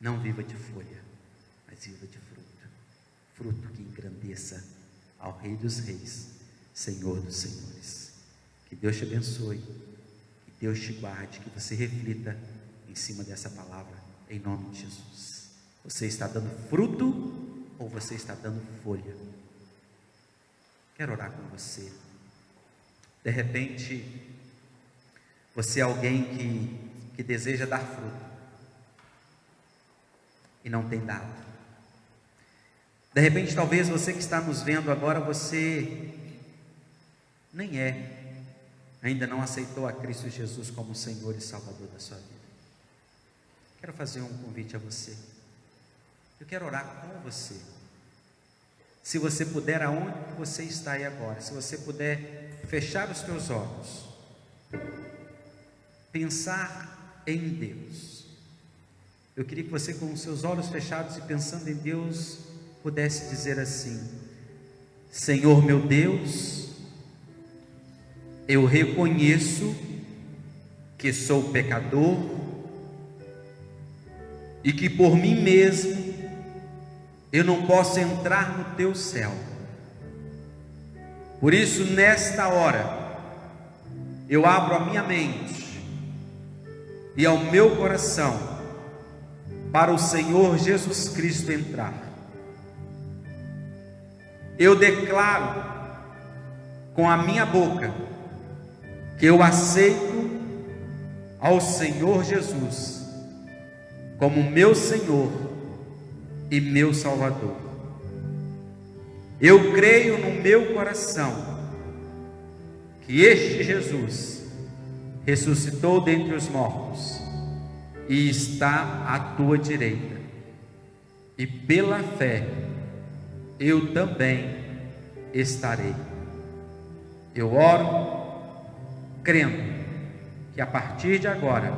não viva de folha, mas viva de fruto. Fruto que engrandeça ao Rei dos Reis, Senhor dos Senhores. Que Deus te abençoe, que Deus te guarde, que você reflita em cima dessa palavra, em nome de Jesus. Você está dando fruto ou você está dando folha? Quero orar com você. De repente, você é alguém que deseja dar fruto e não tem dado. De repente, talvez você que está nos vendo agora, você nem ainda não aceitou a Cristo Jesus como Senhor e Salvador da sua vida. Quero fazer um convite a você. Eu quero orar com você. Se você puder, aonde você está aí agora, se você puder fechar os teus olhos, pensar em Deus. Eu queria que você, com os seus olhos fechados e pensando em Deus, pudesse dizer assim: Senhor meu Deus, eu reconheço que sou pecador e que por mim mesmo eu não posso entrar no teu céu. Por isso, nesta hora, eu abro a minha mente e ao meu coração para o Senhor Jesus Cristo entrar. Eu declaro com a minha boca que eu aceito ao Senhor Jesus como meu Senhor e meu Salvador. Eu creio no meu coração que este Jesus ressuscitou dentre os mortos e está à tua direita, e pela fé eu também estarei. Eu oro crendo que a partir de agora,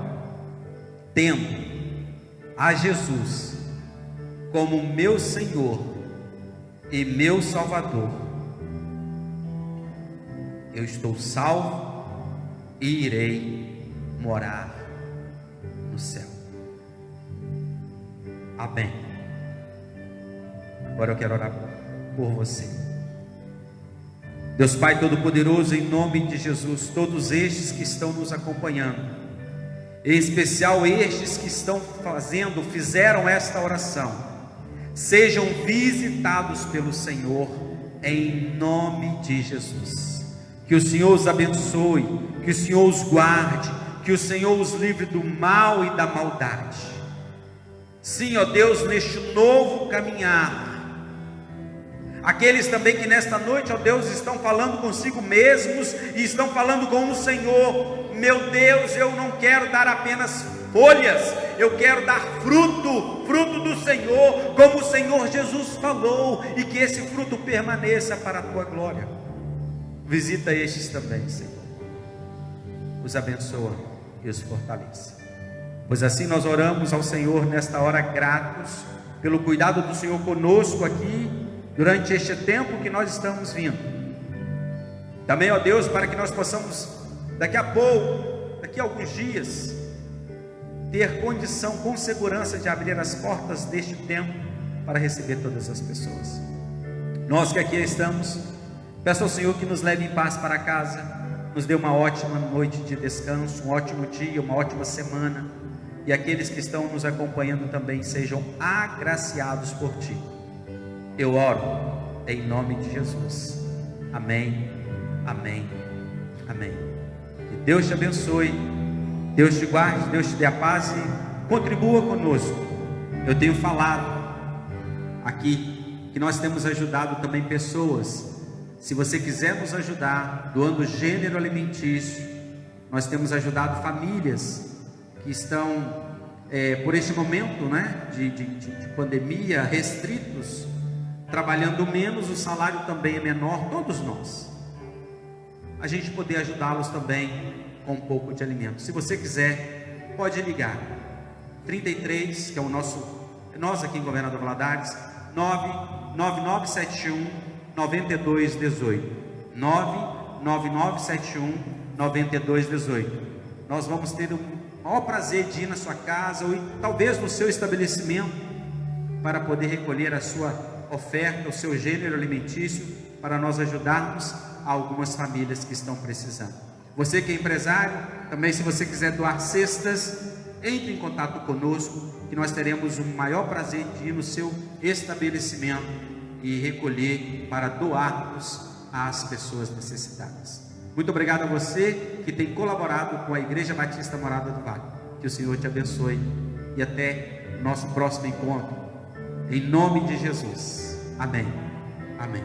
tendo a Jesus como meu Senhor e meu Salvador, eu estou salvo e irei morar no céu. Amém. Agora eu quero orar por você. Deus Pai Todo-Poderoso, em nome de Jesus, todos estes que estão nos acompanhando, em especial estes que fizeram esta oração, sejam visitados pelo Senhor, em nome de Jesus. Que o Senhor os abençoe, que o Senhor os guarde, que o Senhor os livre do mal e da maldade. Sim, ó Deus, neste novo caminhar, aqueles também que nesta noite, ó Deus, estão falando consigo mesmos e estão falando com o Senhor: meu Deus, eu não quero dar apenas folhas, eu quero dar fruto do Senhor, como o Senhor Jesus falou, e que esse fruto permaneça para a tua glória. Visita estes também, Senhor, os abençoa e os fortaleça, pois assim nós oramos ao Senhor nesta hora, gratos pelo cuidado do Senhor conosco aqui, durante este tempo que nós estamos vindo. Também, ó Deus, para que nós possamos, daqui a pouco, daqui a alguns dias, ter condição, com segurança, de abrir as portas deste templo para receber todas as pessoas. Nós que aqui estamos, peço ao Senhor que nos leve em paz para casa, nos dê uma ótima noite de descanso, um ótimo dia, uma ótima semana, e aqueles que estão nos acompanhando também sejam agraciados por Ti. Eu oro em nome de Jesus. Amém, amém, amém. Que Deus te abençoe, Deus te guarde, Deus te dê a paz e contribua conosco. Eu tenho falado aqui que nós temos ajudado também pessoas. Se você quiser nos ajudar doando gênero alimentício, nós temos ajudado famílias que estão por este momento, né, de pandemia, restritos, trabalhando menos, o salário também é menor, todos nós. A gente poder ajudá-los também com um pouco de alimento. Se você quiser, pode ligar 33, que é o nós aqui em Governador Valadares, 99971 9218, 99971 9218. Nós vamos ter o maior prazer de ir na sua casa ou talvez no seu estabelecimento para poder recolher a sua oferta, o seu gênero alimentício, para nós ajudarmos algumas famílias que estão precisando. Você que é empresário, também, se você quiser doar cestas, entre em contato conosco, que nós teremos o maior prazer de ir no seu estabelecimento e recolher para doarmos às pessoas necessitadas. Muito obrigado a você que tem colaborado com a Igreja Batista Morada do Vale. Que o Senhor te abençoe e até nosso próximo encontro. Em nome de Jesus. Amém. Amém.